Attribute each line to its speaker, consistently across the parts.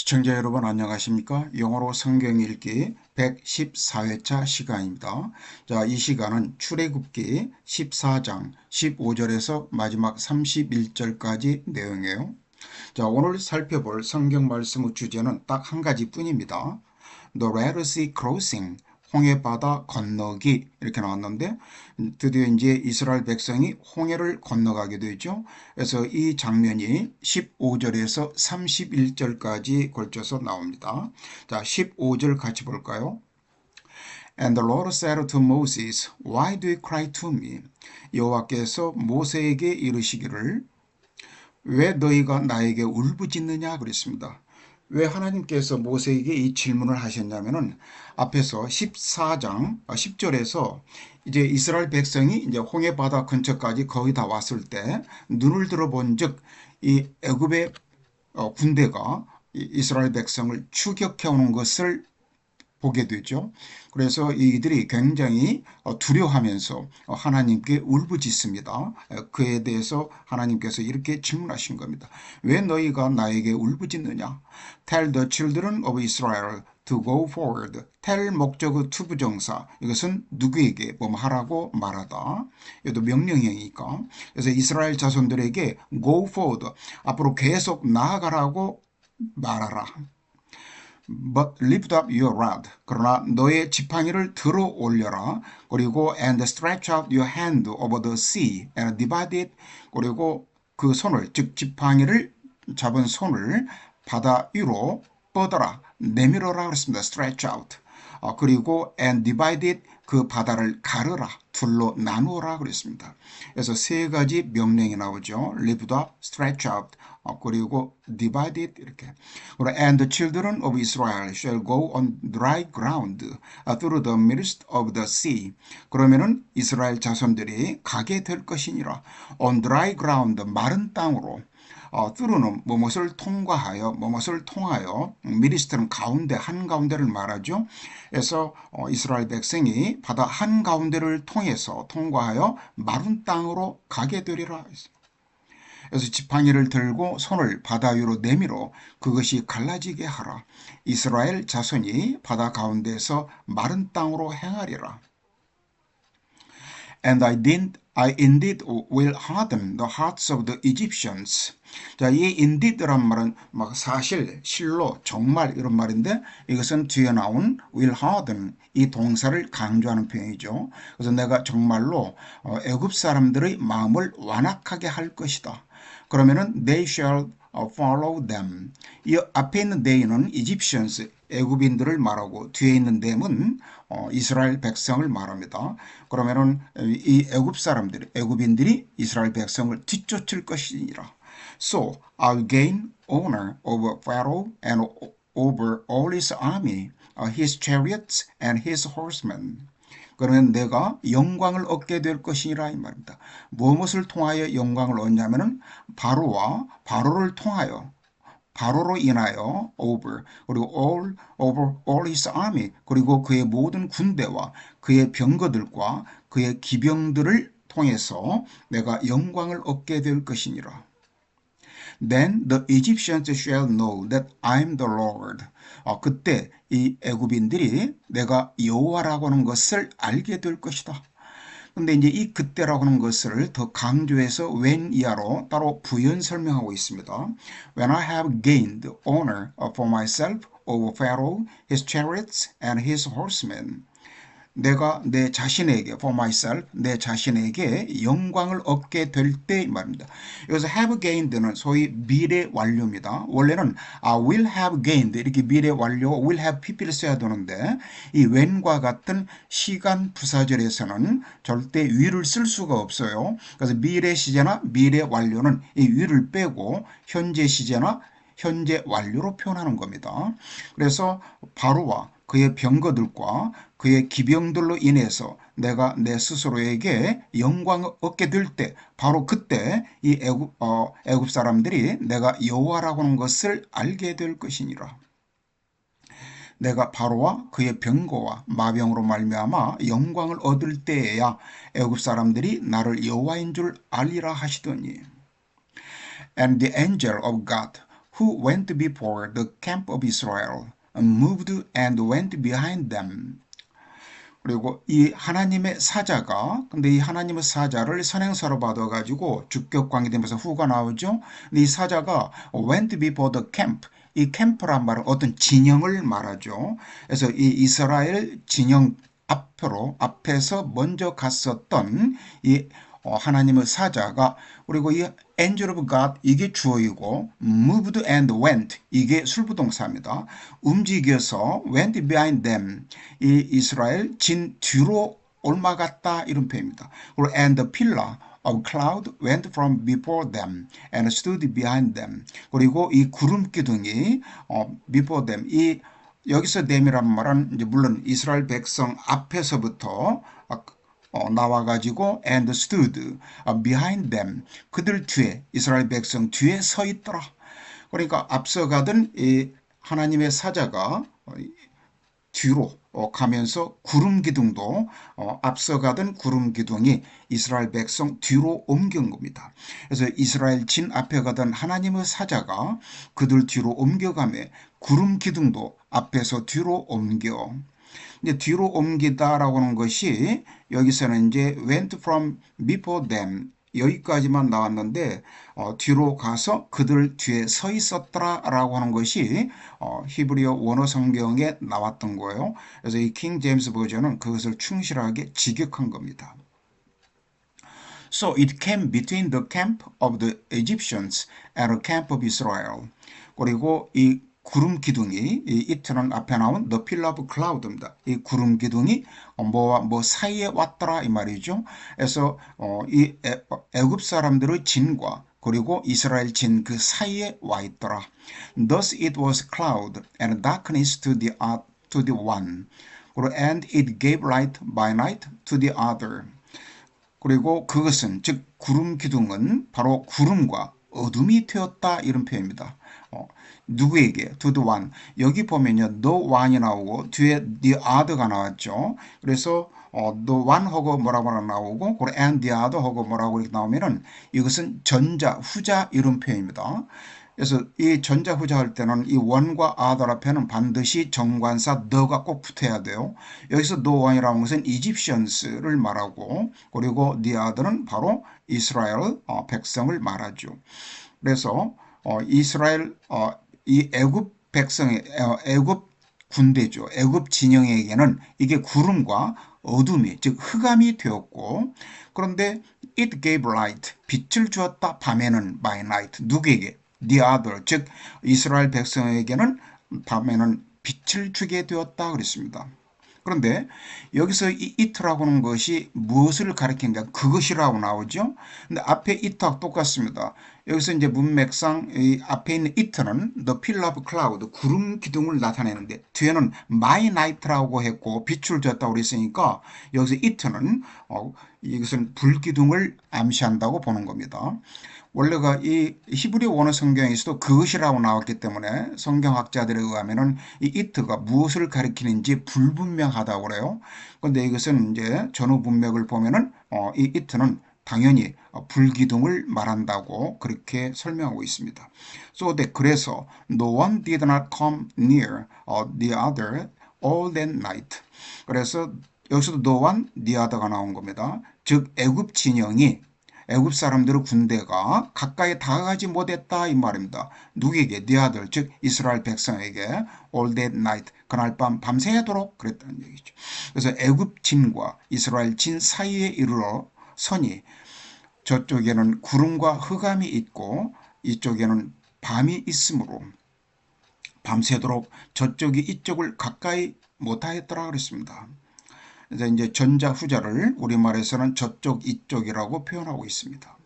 Speaker 1: 시청자 여러분 안녕하십니까? 영어로 성경 읽기 114회차 시간입니다. 자, 이 시간은 출애굽기 14장 15절에서 마지막 31절까지 내용이에요. 자, 오늘 살펴볼 성경 말씀의 주제는 딱 한 가지 뿐입니다. The Red Sea Crossing, 홍해바다 건너기 이렇게 나왔는데 드디어 이제 이스라엘 백성이 홍해를 건너가게 되죠. 그래서 이 장면이 15절에서 31절까지 걸쳐서 나옵니다. 자, 15절 같이 볼까요? And the Lord said to Moses, Why do you cry to me? 여호와께서 모세에게 이르시기를 왜 너희가 나에게 울부짖느냐 그랬습니다. 왜 하나님께서 모세에게 이 질문을 하셨냐면은 앞에서 14장 10절에서 이제 이스라엘 백성이 이제 홍해 바다 근처까지 거의 다 왔을 때 눈을 들어본즉 이 애굽의 군대가 이스라엘 백성을 추격해 오는 것을 보게 되죠. 그래서 이들이 굉장히 두려워하면서 하나님께 울부짖습니다. 그에 대해서 하나님께서 이렇게 질문하신 겁니다. 왜 너희가 나에게 울부짖느냐? Tell the children of Israel to go forward. tell 목적의 투부정사. 이것은 누구에게 하라고 말하다. 이것도 명령형이니까. 그래서 이스라엘 자손들에게 go forward. 앞으로 계속 나아가라고 말하라. But lift up your rod. 그러나 너의 지팡이를 들어 올려라. 그리고 and stretch out your hand over the sea and divide it. 그리고 그 손을 즉 지팡이를 잡은 손을 바다 위로 뻗어라. 내밀어라 그랬습니다. stretch out. 그리고 and divide it. 그 바다를 가르라. 둘로 나누어라 그랬습니다. 그래서 세 가지 명령이 나오죠. lift up, stretch out. 그리고 divide it 이렇게. And the children of Israel shall go on dry ground through the midst of the sea. 그러면은 이스라엘 자손들이 가게 될 것이니라. On dry ground 마른 땅으로. through는 무엇을 통과하여 무엇을 통하여 midst는 가운데 한가운데를 말하죠. 그래서 이스라엘 백성이 바다 한가운데를 통과하여 마른 땅으로 가게 되리라. 그래서 지팡이를 들고 손을 바다 위로 내밀어 그것이 갈라지게 하라. 이스라엘 자손이 바다 가운데에서 마른 땅으로 행하리라. And I indeed will harden the hearts of the Egyptians. 자, 이 indeed란 말은 사실, 실로, 정말 이런 말인데 이것은 뒤에 나온 will harden 이 동사를 강조하는 표현이죠. 그래서 내가 정말로 애굽 사람들의 마음을 완악하게 할 것이다. 그러면은 they shall follow them. 이 앞에 있는 they는 Egyptians, 애굽인들을 말하고 뒤에 있는 them은 이스라엘 백성을 말합니다. 그러면은 이 애굽 사람들이 애굽인들이 이스라엘 백성을 뒤쫓을 것이니라. So I'll gain honor over Pharaoh and over all his army, his chariots and his horsemen. 그러면 내가 영광을 얻게 될 것이라 이 말입니다. 무엇을 통하여 영광을 얻냐면은 바로를 통하여 바로로 인하여 over 그리고 over all his army 그리고 그의 모든 군대와 그의 병거들과 그의 기병들을 통해서 내가 영광을 얻게 될 것이니라. Then the Egyptians shall know that I'm the Lord. 그때 이 애굽인들이 내가 여호와라고 하는 것을 알게 될 것이다. 근데 이제 이 그때라고 하는 것을 더 강조해서 when 이하로 따로 부연 설명하고 있습니다. When I have gained honor for myself over Pharaoh, his chariots and his horsemen. 내가 내 자신에게 for myself 내 자신에게 영광을 얻게 될 때 말입니다. 여기서 have gained는 소위 미래 완료입니다. 원래는 I will have gained 이렇게 미래 완료 will have pp를 써야 되는데 이 when과 같은 시간 부사절에서는 절대 will을 쓸 수가 없어요. 그래서 미래 시제나 미래 완료는 이 will을 빼고 현재 시제나 현재 완료로 표현하는 겁니다. 그래서 바로와 그의 병거들과 그의 기병들로 인해서 내가 내 스스로에게 영광을 얻게 될 때 바로 그때 이 애굽 사람들이 내가 여호와라고 하는 것을 알게 될 것이니라. 내가 바로와 그의 병거와 마병으로 말미암아 영광을 얻을 때에야 애굽 사람들이 나를 여호와인 줄 알리라 하시더니 And the angel of God who went before the camp of Israel moved and went behind them. 그리고 이 하나님의 사자가 근데 이 하나님의 사자를 선행사로 받아가지고 주격 관계되면서 후가 나오죠. 근데 이 사자가 went before the camp 이 캠프란 말은 어떤 진영을 말하죠. 그래서 이 이스라엘 진영 앞에서 먼저 갔었던 이 하나님의 사자가 그리고 이 angel of God 이게 주어이고 moved and went 이게 술부동사입니다. 움직여서 went behind them 이 이스라엘 진 뒤로 옮아갔다 이런 표현입니다. 그리고 and the pillar of cloud went from before them and stood behind them. 그리고 이 구름 기둥이 before them 이 여기서 them이란 말은 이제 물론 이스라엘 백성 앞에서부터 나와가지고 and stood behind them 그들 뒤에 이스라엘 백성 뒤에 서 있더라. 그러니까 앞서가던 이 하나님의 사자가 뒤로 가면서 구름 기둥도 앞서가던 구름 기둥이 이스라엘 백성 뒤로 옮긴 겁니다. 그래서 이스라엘 진 앞에 가던 하나님의 사자가 그들 뒤로 옮겨가며 구름 기둥도 앞에서 뒤로 옮겨 이제 뒤로 옮기다라고 하는 것이 여기서는 이제 went from before them 여기까지만 나왔는데 뒤로 가서 그들 뒤에 서 있었더라라고 하는 것이 히브리어 원어 성경에 나왔던 거예요. 그래서 이 킹 제임스 버전은 그것을 충실하게 직역한 겁니다. So it came between the camp of the Egyptians and the camp of Israel. 그리고 이 구름 기둥이 이 it는 앞에 나온 the pillar of cloud입니다. 이 구름 기둥이 뭐와 뭐 사이에 왔더라 이 말이죠. 그래서 이 애굽 사람들의 진과 그리고 이스라엘 진 그 사이에 와 있더라. Thus it was cloud and darkness to the one. And it gave light by night to the other. 그리고 그것은 즉 구름 기둥은 바로 구름과 어둠이 되었다 이런 표현입니다. 누구에게? To the one. 여기 보면요. the one이 나오고 뒤에 the other가 나왔죠. 그래서 the one하고 뭐라고 나오고 그리고 and the other하고 뭐라고 이렇게 나오면은 이것은 전자, 후자 이런 표현입니다. 그래서 이 전자, 후자 할 때는 이 one과 other 앞에는 반드시 정관사 the가 꼭 붙어야 돼요. 여기서 the one이라는 것은 Egyptians를 말하고 그리고 the other는 바로 이스라엘 백성을 말하죠. 그래서 이스라엘 이 애굽 백성의 애굽 군대죠. 애굽 진영에게는 이게 구름과 어둠이 즉 흑암이 되었고 그런데 it gave light 빛을 주었다 밤에는 by night 누구에게? the other 즉 이스라엘 백성에게는 밤에는 빛을 주게 되었다 그랬습니다. 그런데 여기서 이 it라고 하는 것이 무엇을 가리키는가? 그것이라고 나오죠. 근데 앞에 it하고 똑같습니다. 여기서 이제 문맥상 이 앞에 있는 it는 the pillar of cloud, 구름 기둥을 나타내는데 뒤에는 my night라고 했고 빛을 줬다고 그랬으니까 여기서 it는 이것은 불기둥을 암시한다고 보는 겁니다. 원래가 이 히브리 원어 성경에서도 그것이라고 나왔기 때문에 성경학자들에 의하면은 이 it가 무엇을 가리키는지 불분명하다고 그래요. 그런데 이것은 이제 전후 문맥을 보면은 이 it는 당연히 불기둥을 말한다고 그렇게 설명하고 있습니다. So that 그래서 no one did not come near the other all that night. 그래서 여기서도 no one, the other가 나온 겁니다. 즉 애굽 진영이 애굽 사람들의 군대가 가까이 다가가지 못했다 이 말입니다. 누구에게? the other, 즉 이스라엘 백성에게 all that night, 그날 밤 밤새도록 그랬다는 얘기죠. 그래서 애굽 진과 이스라엘 진 사이에 이르러 서니 저쪽에는 구름과 흑암이 있고 이쪽에는 밤이 있으므로 밤새도록 저쪽이 이쪽을 가까이 못하였더라 그랬습니다. 그래서 이제 전자 후자를 우리말에서는 저쪽 이쪽이라고 표현하고 있습니다.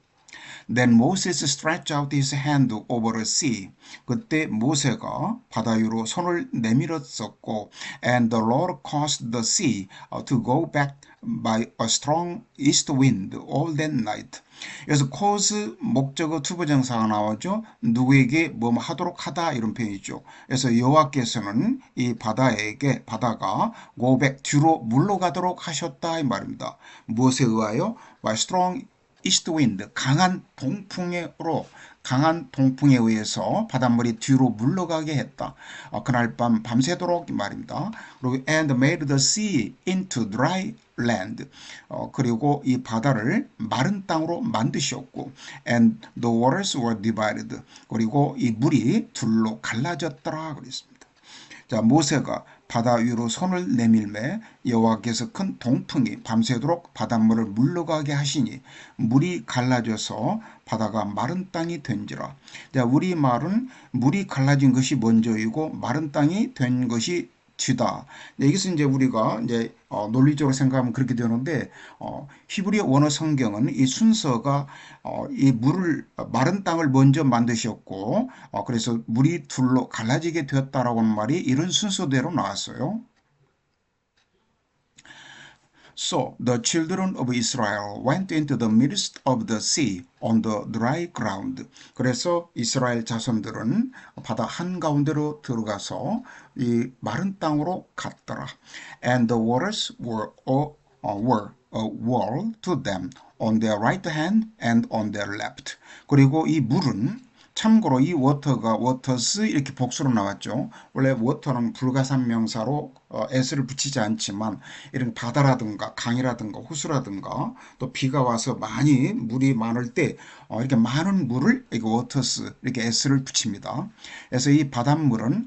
Speaker 1: Then Moses stretched out his hand over the sea. 그때 모세가 바다 위로 손을 내밀었었고 and the Lord caused the sea to go back by a strong east wind all that night. 그래서 cause 목적어 투부정사가 나오죠. 누구에게 뭐 하도록 하다 이런 표현이죠. 그래서 여호와께서는 이 바다가 go back 뒤로 물러가도록 하셨다 이 말입니다. 무엇에 의하여? By strong east wind, 강한 동풍에 의해서 바닷물이 뒤로 물러가게 했다. 그날 밤 밤새도록 말입니다. 그리고 and made the sea into dry land. 그리고 이 바다를 마른 땅으로 만드셨고 and the waters were divided. 그리고 이 물이 둘로 갈라졌더라 그랬습니다. 자, 모세가 바다 위로 손을 내밀매 여호와께서 큰 동풍이 밤새도록 바닷물을 물러가게 하시니 물이 갈라져서 바다가 마른 땅이 된지라. 자, 우리말은 물이 갈라진 것이 먼저이고 마른 땅이 된 것이 뒤다. 이것은 이제 우리가 이제 논리적으로 생각하면 그렇게 되는데 히브리 원어 성경은 이 순서가 이 물을 마른 땅을 먼저 만드셨고 그래서 물이 둘로 갈라지게 되었다라고 하는 말이 이런 순서대로 나왔어요. So the children of Israel went into the midst of the sea on the dry ground. 그래서 이스라엘 자손들은 바다 한가운데로 들어가서 이 마른 땅으로 갔더라. And the waters were a wall to them on their right hand and on their left. 그리고 이 물은 참고로 이 워터가 워터스 이렇게 복수로 나왔죠. 원래 워터는 불가산명사로 s를 붙이지 않지만 이런 바다라든가 강이라든가 호수라든가 또 비가 와서 많이 물이 많을 때 이렇게 많은 물을 이렇게 워터스 이렇게 s를 붙입니다. 그래서 이 바닷물은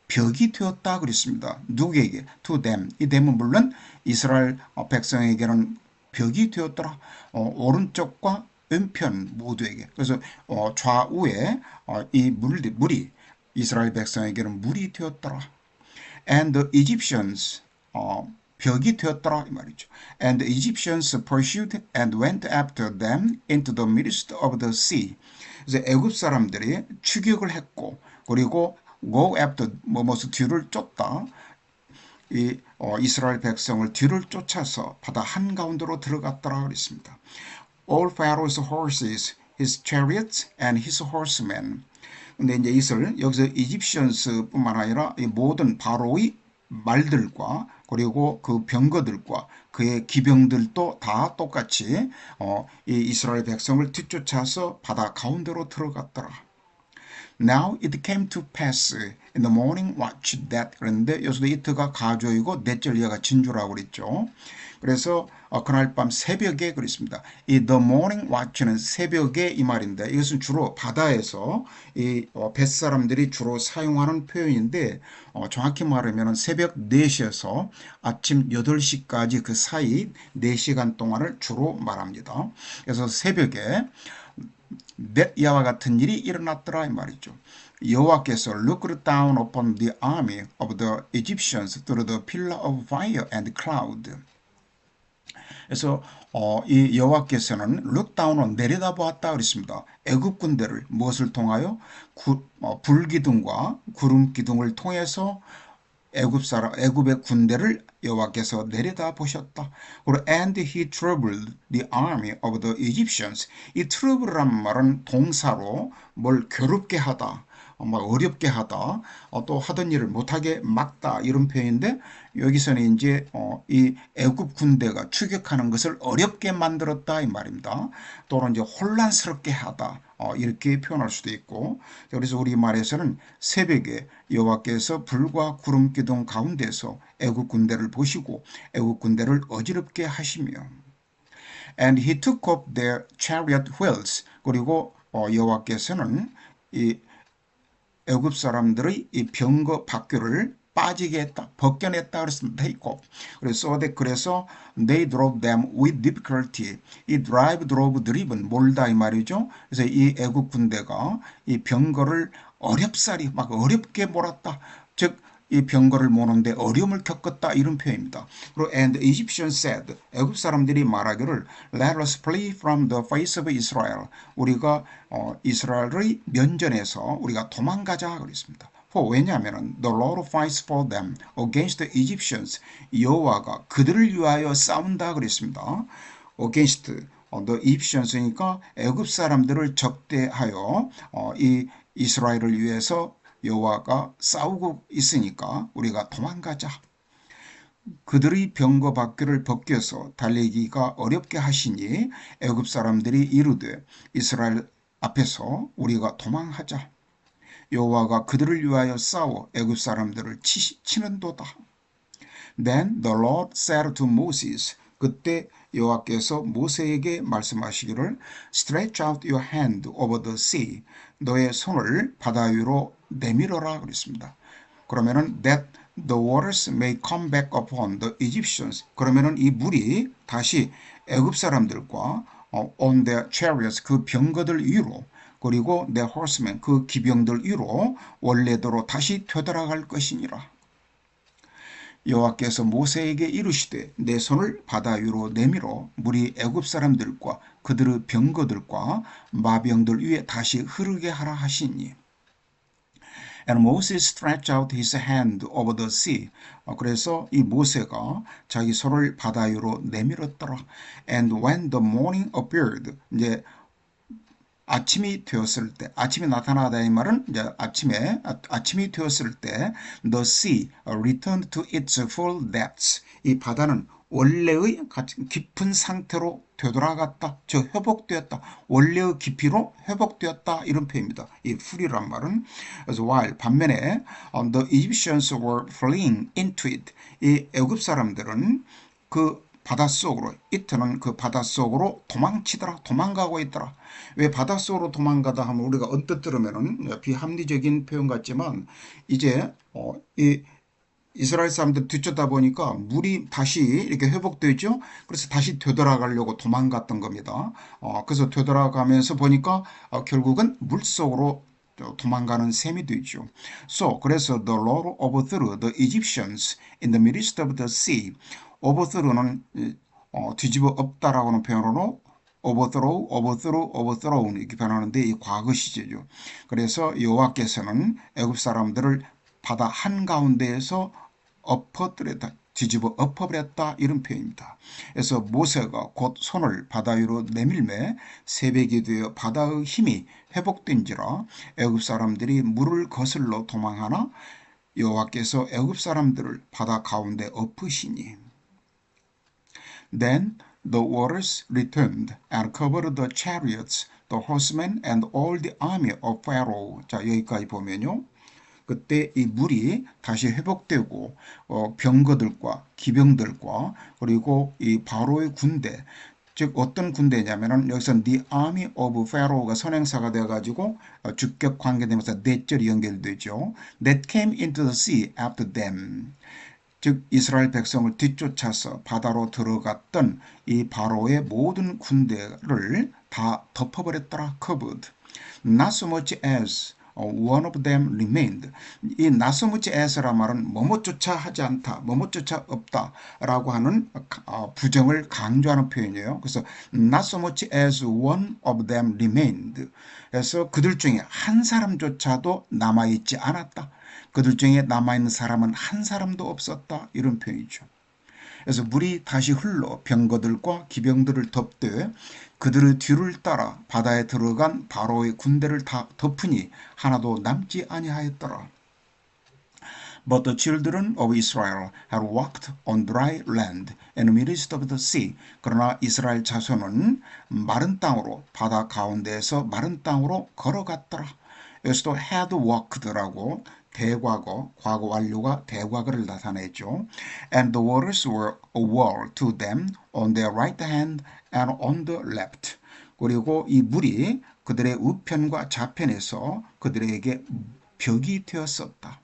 Speaker 1: 벽이 되었다 그랬습니다. 누구에게? To them. 이 them은 물론 이스라엘 백성에게는 벽이 되었더라. 오른쪽과 왼편 모두에게. 그래서 좌우에 이 물이 이스라엘 백성에게는 물이 되었더라. And the Egyptians 벽이 되었더라 이 말이죠. And the Egyptians pursued and went after them into the midst of the sea. 그래서 애굽 사람들이 추격을 했고 그리고 go after 뭐뭐서 뒤를 쫓다. 이 이스라엘 백성을 뒤를 쫓아서 바다 한가운데로 들어갔더라 그랬습니다. All Pharaoh's horses, his chariots, and his horsemen. 근데 이제 이것을 여기서 이집션스뿐만 아니라 이 모든 바로의 말들과 그리고 그 병거들과 그의 기병들도 다 똑같이 이 이스라엘 백성을 뒤쫓아서 바다 가운데로 들어갔더라. Now it came to pass in the morning watch that. 그런데 여기서도 it가 가조이고 넷절 이하가 진주라고 그랬죠. 그래서 그날 밤 새벽에 그랬습니다. 이 the morning watch는 새벽에 이 말인데 이것은 주로 바다에서 이 뱃사람들이 주로 사용하는 표현인데 정확히 말하면 새벽 4시에서 아침 8시까지 그 사이 4시간 동안을 주로 말합니다. 그래서 새벽에 이와 같은 일이 일어났더라 이 말이죠. 여호와께서 looked down upon the army of the Egyptians through the pillar of fire and cloud. 그래서 이 여호와께서는 look down은 내려다보았다 그랬습니다. 애굽 군대를 무엇을 통하여 불기둥과 구름 기둥을 통해서 애굽의 군대를 여호와께서 내려다 보셨다. 그리고 and he troubled the army of the Egyptians. 이 trouble란 말은 동사로 뭘 괴롭게 하다, 막 어렵게 하다, 또 하던 일을 못하게 막다 이런 표현인데 여기서는 이제 이 애굽 군대가 추격하는 것을 어렵게 만들었다 이 말입니다. 또는 이제 혼란스럽게 하다 이렇게 표현할 수도 있고 그래서 우리말에서는 새벽에 여호와께서 불과 구름 기둥 가운데서 애굽 군대를 보시고 애굽 군대를 어지럽게 하시며 and he took up their chariot wheels. 그리고 여호와께서는 이 애굽 사람들의 이 병거 바퀴를 빠지게 했다, 벗겨냈다 그랬습니다. take off. 그래서 they drove them with difficulty. 이 drive, drove, drive는 몰다 이 말이죠. 그래서 이 애굽 군대가 이 병거를 어렵사리 막 어렵게 몰았다. 즉 이 병거를 모는데 어려움을 겪었다 이런 표현입니다. 그리고 and the Egyptians said, 애굽 사람들이 말하기를 let us flee from the face of Israel. 우리가 이스라엘의 면전에서 우리가 도망가자 그랬습니다. 왜냐하면 the Lord fights for them against the Egyptians. 여호와가 그들을 위하여 싸운다 그랬습니다. against the Egyptians니까 애굽 사람들을 적대하여 이 이스라엘을 위해서 여호와가 싸우고 있으니까 우리가 도망가자. 그들의 병거 바퀴를 벗겨서 달리기가 어렵게 하시니 애굽 사람들이 이르되 이스라엘 앞에서 우리가 도망하자. 여호와가 그들을 위하여 싸워 애굽 사람들을 치는도다. Then the Lord said to Moses, 그때 여호와께서 모세에게 말씀하시기를 Stretch out your hand over the sea. 너의 손을 바다 위로 내밀어라 그랬습니다. 그러면은 that the waters may come back upon the Egyptians. 그러면은 이 물이 다시 애굽 사람들과 on their chariots 그 병거들 위로 그리고 their horsemen 그 기병들 위로 원래대로 다시 되돌아갈 것이니라. 여호와께서 모세에게 이르시되 내 손을 바다 위로 내밀어 물이 애굽 사람들과 그들의 병거들과 마병들 위에 다시 흐르게 하라 하시니 And Moses stretched out his hand over the sea. 그래서 이 모세가 자기 손을 바다 위로 내밀었더라. And when the morning appeared, 이제 아침이 되었을 때, 아침이 나타나다 이 말은 이제 아침이 되었을 때, the sea returned to its full depths. 이 바다는 원래의 깊은 상태로 되돌아갔다. 즉 회복되었다. 원래의 깊이로 회복되었다. 이런 표현입니다. 이 full이란 말은 그래서 while 반면에 the Egyptians were fleeing into it. 이 애굽 사람들은 그 바닷속으로 이트는 그 바닷속으로 도망가고 있더라. 왜 바닷속으로 도망가다 하면 우리가 언뜻 들으면은 비합리적인 표현 같지만 이제 이 이스라엘 사람들 뒤쫓다 보니까 물이 다시 이렇게 회복되죠. 그래서 다시 되돌아가려고 도망갔던 겁니다. 그래서 되돌아가면서 보니까 결국은 물속으로 도망가는 셈이 되죠. 그래서 the Lord overthrew the Egyptians in the midst of the sea. overthrow는 뒤집어 엎다라고 하는 표현으로 overthrow 이렇게 변하는데 이 과거 시제죠. 그래서 여호와께서는 애굽 사람들을 바다 한가운데에서 엎어뜨렸다. 뒤집어 엎어버렸다 이런 표현입니다. 그래서 모세가 곧 손을 바다 위로 내밀매 새벽이 되어 바다의 힘이 회복된지라 애굽 사람들이 물을 거슬러 도망하나 여호와께서 애굽 사람들을 바다 가운데 엎으시니 Then the waters returned and covered the chariots, the horsemen and all the army of Pharaoh. 자, 여기까지 보면요. 그때 이 물이 다시 회복되고 병거들과 기병들과 그리고 이 바로의 군대 즉 어떤 군대냐면은 여기서 the army of Pharaoh가 선행사가 되어가지고 주격 관계되면서 넷절이 연결되죠. That came into the sea after them. 즉 이스라엘 백성을 뒤쫓아서 바다로 들어갔던 이 바로의 모든 군대를 다 덮어버렸더라. covered. Not so much as one of them remained. 이 not so much as란 말은 뭐뭐조차 하지 않다, 뭐뭐조차 없다 라고 하는 부정을 강조하는 표현이에요. 그래서 not so much as one of them remained. 그래서 그들 중에 한 사람조차도 남아있지 않았다. 그들 중에 남아있는 사람은 한 사람도 없었다. 이런 표현이죠. 그래서 물이 다시 흘러 병거들과 기병들을 덮되 그들의 뒤를 따라 바다에 들어간 바로의 군대를 다 덮으니 하나도 남지 아니하였더라. But the children of Israel had walked on dry land in the midst of the sea. 그러나 이스라엘 자손은 마른 땅으로 바다 가운데에서 마른 땅으로 걸어갔더라. 여기서도 had walked라고 대과거, 과거 완료가 대과거를 나타내죠. And the waters were a wall to them on their right hand and on the left. 그리고 이 물이 그들의 우편과 좌편에서 그들에게 벽이 되었었다.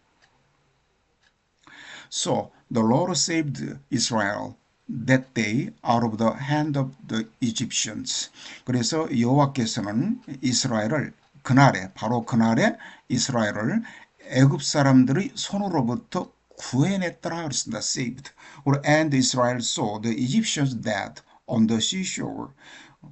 Speaker 1: So the Lord saved Israel that day out of the hand of the Egyptians. 그래서 여호와께서는 이스라엘을 그날에 바로 그날에 이스라엘을 애굽 사람들의 손으로부터 구해냈더라 그랬습니다. saved. And Israel saw the Egyptians dead on the seashore.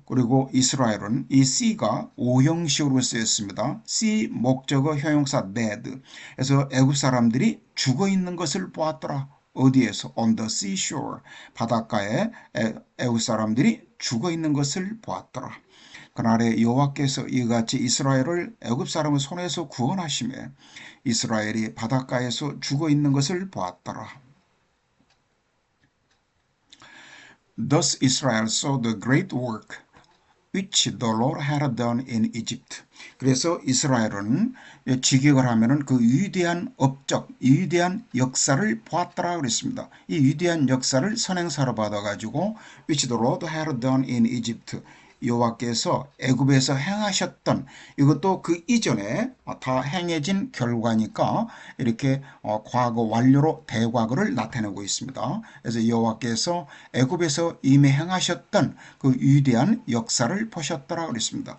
Speaker 1: 그리고 이스라엘은 이 C가 오형식으로 쓰였습니다. C 목적어 형용사 dead. 그래서 애굽 사람들이 죽어 있는 것을 보았더라. 어디에서? On the seashore. 바닷가에 애굽 사람들이 죽어 있는 것을 보았더라. 그날에 여호와께서 이같이 이스라엘을 애굽 사람의 손에서 구원하시며 이스라엘이 바닷가에서 죽어 있는 것을 보았더라. Thus Israel saw the great work which the Lord had done in Egypt. 그래서 이스라엘은 직역을 하면은 그 위대한 업적, 위대한 역사를 보았더라 그랬습니다. 이 위대한 역사를 선행사로 받아가지고 which the Lord had done in Egypt. 여호와께서 애굽에서 행하셨던 이것도 그 이전에 다 행해진 결과니까 이렇게 과거 완료로 대과거를 나타내고 있습니다. 그래서 여호와께서 애굽에서 이미 행하셨던 그 위대한 역사를 보셨더라 그랬습니다.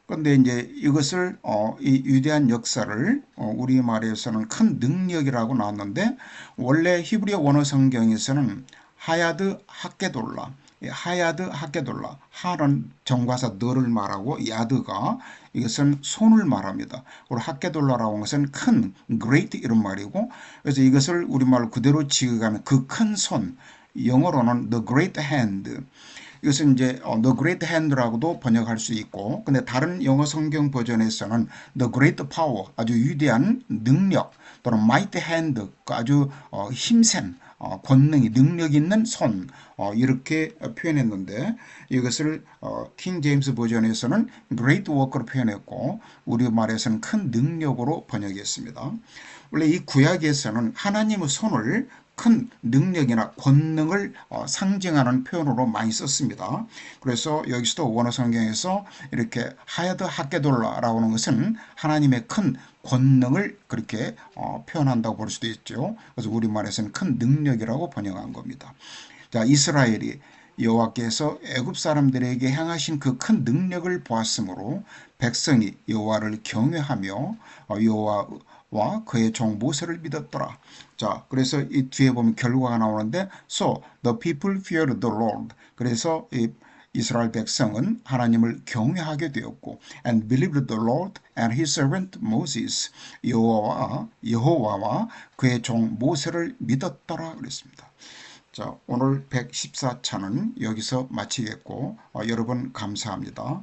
Speaker 1: 그런데 이제 이것을 이 위대한 역사를 우리말에서는 큰 능력이라고 나왔는데 원래 히브리어 원어 성경에서는 하야드 학게돌라 하야드 학게돌라 하는 정과사 너를 말하고 야드가 이것은 손을 말합니다. 그리고 학게돌라라고 하는 것은 큰 great 이런 말이고 그래서 이것을 우리말로 그대로 지어가면 그 큰 손 영어로는 the great hand 이것은 이제 The Great Hand라고도 번역할 수 있고 근데 다른 영어 성경 버전에서는 The Great Power 아주 위대한 능력 또는 Mighty Hand 아주 힘센 권능이 능력 있는 손 이렇게 표현했는데 이것을 킹 제임스 버전에서는 Great Work로 표현했고 우리말에서는 큰 능력으로 번역했습니다. 원래 이 구약에서는 하나님의 손을 큰 능력이나 권능을 상징하는 표현으로 많이 썼습니다. 그래서 여기서도 원어 성경에서 이렇게 하야드 학게돌라라고 하는 것은 하나님의 큰 권능을 그렇게 표현한다고 볼 수도 있죠. 그래서 우리말에서는 큰 능력이라고 번역한 겁니다. 자, 이스라엘이 여호와께서 애굽 사람들에게 행하신 그 큰 능력을 보았으므로 백성이 여호와를 경외하며 여호와와 그의 종 모세를 믿었더라. 자, 그래서 이 뒤에 보면 결과가 나오는데 So the people feared the Lord. 그래서 이 이스라엘 백성은 하나님을 경외하게 되었고 and believed the Lord and his servant Moses. 여호와와 그의 종 모세를 믿었더라 그랬습니다. 자, 오늘 114차는 여기서 마치겠고 여러분 감사합니다.